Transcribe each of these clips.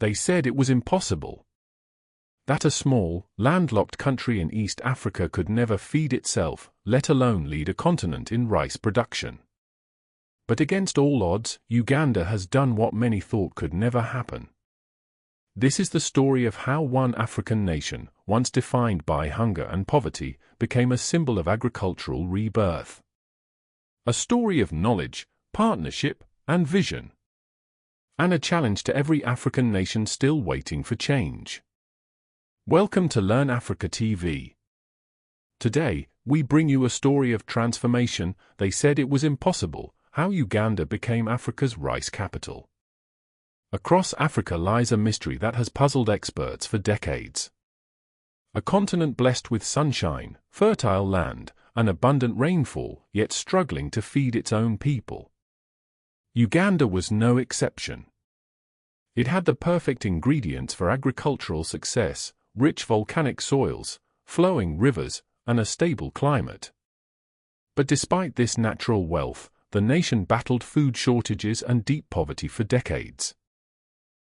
They said it was impossible. That a small, landlocked country in East Africa could never feed itself, let alone lead a continent in rice production. But against all odds, Uganda has done what many thought could never happen. This is the story of how one African nation, once defined by hunger and poverty, became a symbol of agricultural rebirth. A story of knowledge, partnership, and vision. And a challenge to every African nation still waiting for change. Welcome to Learn Africa TV. Today, we bring you a story of transformation. They said it was impossible, how Uganda became Africa's rice capital. Across Africa lies a mystery that has puzzled experts for decades. A continent blessed with sunshine, fertile land, and abundant rainfall, yet struggling to feed its own people. Uganda was no exception. It had the perfect ingredients for agricultural success: rich volcanic soils, flowing rivers, and a stable climate. But despite this natural wealth, the nation battled food shortages and deep poverty for decades.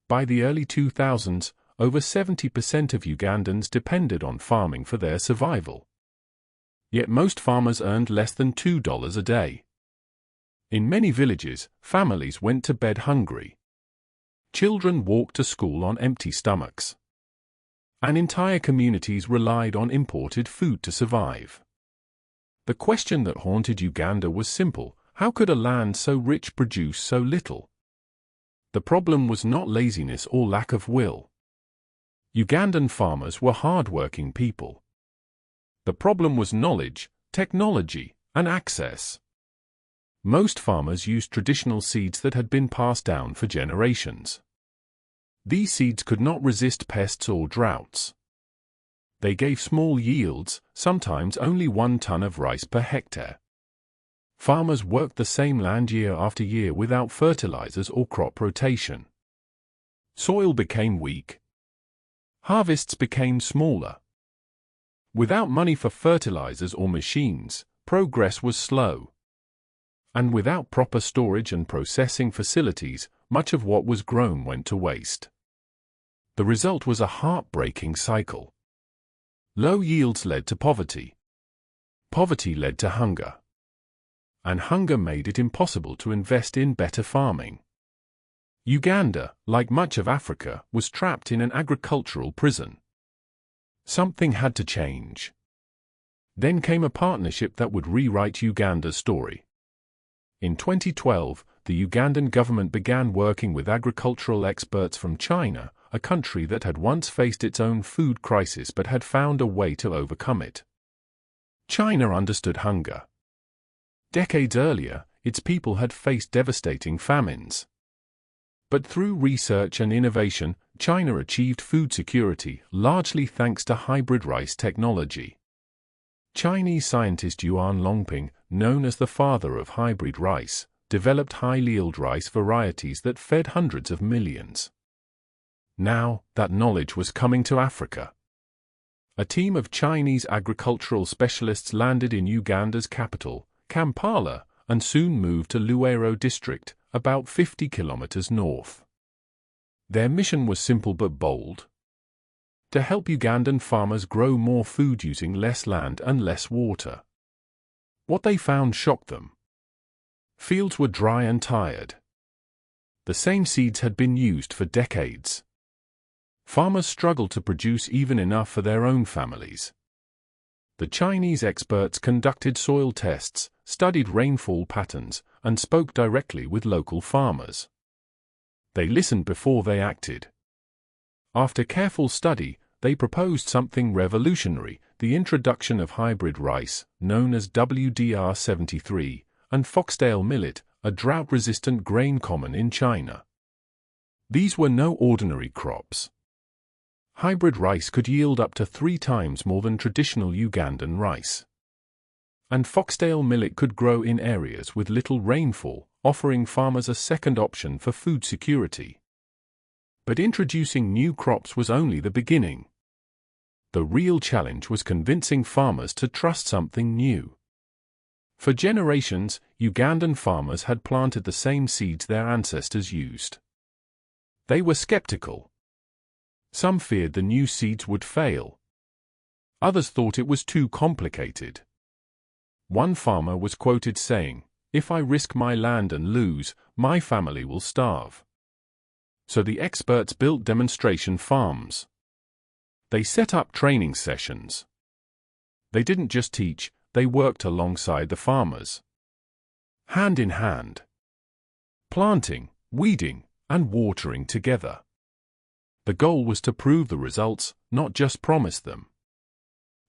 By the early 2000s, over 70% of Ugandans depended on farming for their survival. Yet most farmers earned less than $2 a day. In many villages, families went to bed hungry. Children walked to school on empty stomachs. And entire communities relied on imported food to survive. The question that haunted Uganda was simple: how could a land so rich produce so little? The problem was not laziness or lack of will. Ugandan farmers were hard-working people. The problem was knowledge, technology, and access. Most farmers used traditional seeds that had been passed down for generations. These seeds could not resist pests or droughts. They gave small yields, sometimes only 1 ton of rice per hectare. Farmers worked the same land year after year without fertilizers or crop rotation. Soil became weak. Harvests became smaller. Without money for fertilizers or machines, progress was slow. And without proper storage and processing facilities, much of what was grown went to waste. The result was a heartbreaking cycle. Low yields led to poverty. Poverty led to hunger. And hunger made it impossible to invest in better farming. Uganda, like much of Africa, was trapped in an agricultural prison. Something had to change. Then came a partnership that would rewrite Uganda's story. In 2012, the Ugandan government began working with agricultural experts from China, a country that had once faced its own food crisis but had found a way to overcome it. China understood hunger. Decades earlier, its people had faced devastating famines. But through research and innovation, China achieved food security, largely thanks to hybrid rice technology. Chinese scientist Yuan Longping, known as the father of hybrid rice, developed high-yield rice varieties that fed hundreds of millions. Now, that knowledge was coming to Africa. A team of Chinese agricultural specialists landed in Uganda's capital, Kampala, and soon moved to Luwero district, about 50 kilometers north. Their mission was simple but bold: to help Ugandan farmers grow more food using less land and less water. What they found shocked them. Fields were dry and tired. The same seeds had been used for decades. Farmers struggled to produce even enough for their own families. The Chinese experts conducted soil tests, studied rainfall patterns, and spoke directly with local farmers. They listened before they acted. After careful study, they proposed something revolutionary: the introduction of hybrid rice, known as WDR-73, and foxtail millet, a drought-resistant grain common in China. These were no ordinary crops. Hybrid rice could yield up to 3 times more than traditional Ugandan rice. And foxtail millet could grow in areas with little rainfall, offering farmers a second option for food security. But introducing new crops was only the beginning. The real challenge was convincing farmers to trust something new. For generations, Ugandan farmers had planted the same seeds their ancestors used. They were skeptical. Some feared the new seeds would fail. Others thought it was too complicated. One farmer was quoted saying, "If I risk my land and lose, my family will starve." So the experts built demonstration farms. They set up training sessions. They didn't just teach, they worked alongside the farmers. Hand in hand. Planting, weeding, and watering together. The goal was to prove the results, not just promise them.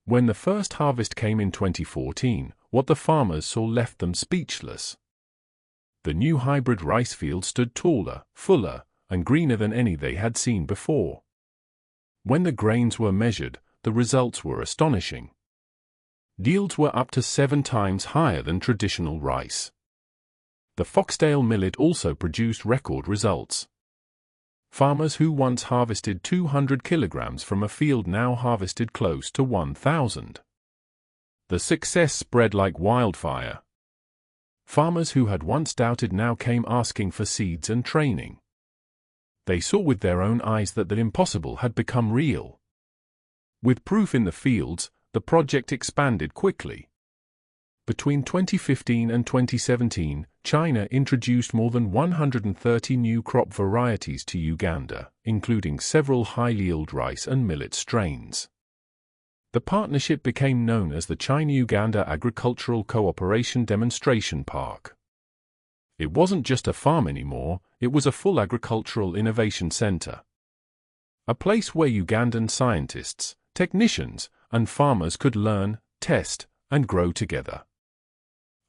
When the first harvest came in 2014, what the farmers saw left them speechless. The new hybrid rice field stood taller, fuller, and greener than any they had seen before. When the grains were measured, the results were astonishing. Yields were up to 7 times higher than traditional rice. The Foxtail millet also produced record results. Farmers who once harvested 200 kilograms from a field now harvested close to 1,000. The success spread like wildfire. Farmers who had once doubted now came asking for seeds and training. They saw with their own eyes that the impossible had become real. With proof in the fields, the project expanded quickly. Between 2015 and 2017, China introduced more than 130 new crop varieties to Uganda, including several high-yield rice and millet strains. The partnership became known as the China-Uganda Agricultural Cooperation Demonstration Park. It wasn't just a farm anymore, it was a full agricultural innovation center. A place where Ugandan scientists, technicians, and farmers could learn, test, and grow together.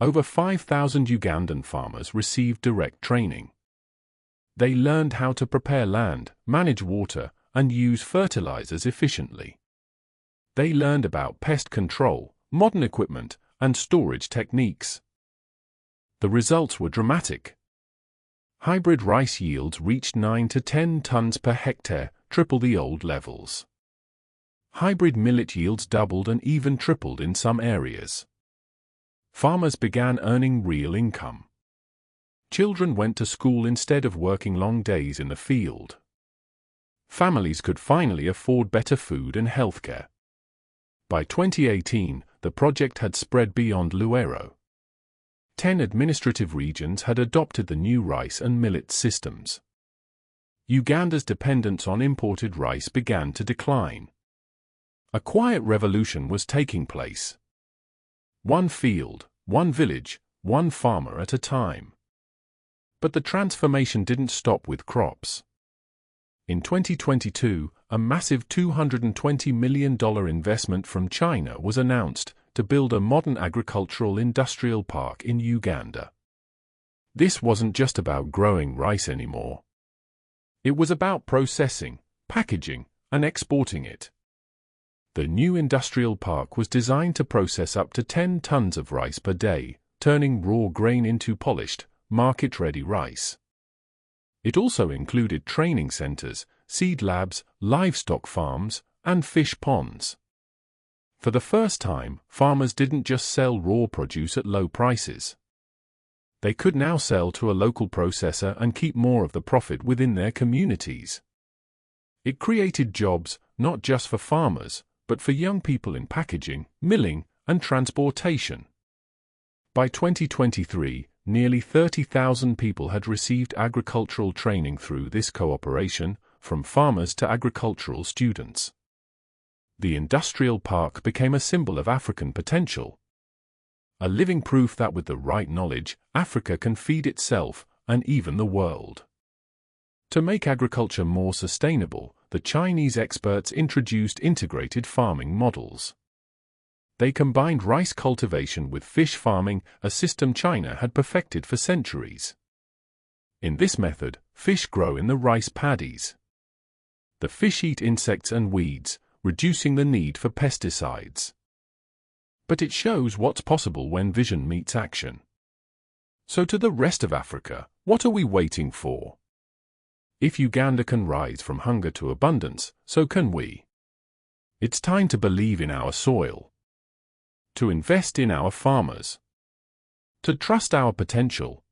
Over 5,000 Ugandan farmers received direct training. They learned how to prepare land, manage water, and use fertilizers efficiently. They learned about pest control, modern equipment, and storage techniques. The results were dramatic. Hybrid rice yields reached 9 to 10 tons per hectare, triple the old levels. Hybrid millet yields doubled and even tripled in some areas. Farmers began earning real income. Children went to school instead of working long days in the field. Families could finally afford better food and healthcare. By 2018, the project had spread beyond Luero. 10 administrative regions had adopted the new rice and millet systems. Uganda's dependence on imported rice began to decline. A quiet revolution was taking place. One field, one village, one farmer at a time. But the transformation didn't stop with crops. In 2022, a massive $220 million investment from China was announced to build a modern agricultural industrial park in Uganda. This wasn't just about growing rice anymore. It was about processing, packaging, and exporting it. The new industrial park was designed to process up to 10 tons of rice per day, turning raw grain into polished, market-ready rice. It also included training centers, seed labs, livestock farms, and fish ponds. For the first time, farmers didn't just sell raw produce at low prices. They could now sell to a local processor and keep more of the profit within their communities. It created jobs, not just for farmers, but for young people in packaging, milling, and transportation. By 2023, nearly 30,000 people had received agricultural training through this cooperation, from farmers to agricultural students. The industrial park became a symbol of African potential. A living proof that with the right knowledge, Africa can feed itself, and even the world. To make agriculture more sustainable, the Chinese experts introduced integrated farming models. They combined rice cultivation with fish farming, a system China had perfected for centuries. In this method, fish grow in the rice paddies. The fish eat insects and weeds, reducing the need for pesticides. But it shows what's possible when vision meets action. So to the rest of Africa, what are we waiting for? If Uganda can rise from hunger to abundance, so can we. It's time to believe in our soil. To invest in our farmers. To trust our potential.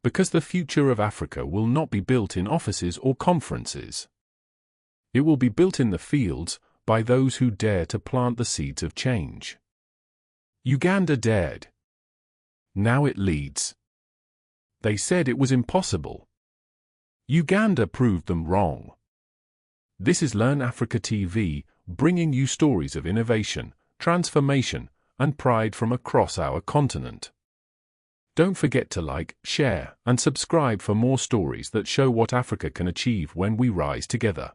Because the future of Africa will not be built in offices or conferences. It will be built in the fields, by those who dare to plant the seeds of change. Uganda dared. Now it leads. They said it was impossible. Uganda proved them wrong. This is Learn Africa TV, bringing you stories of innovation, transformation, and pride from across our continent. Don't forget to like, share, and subscribe for more stories that show what Africa can achieve when we rise together.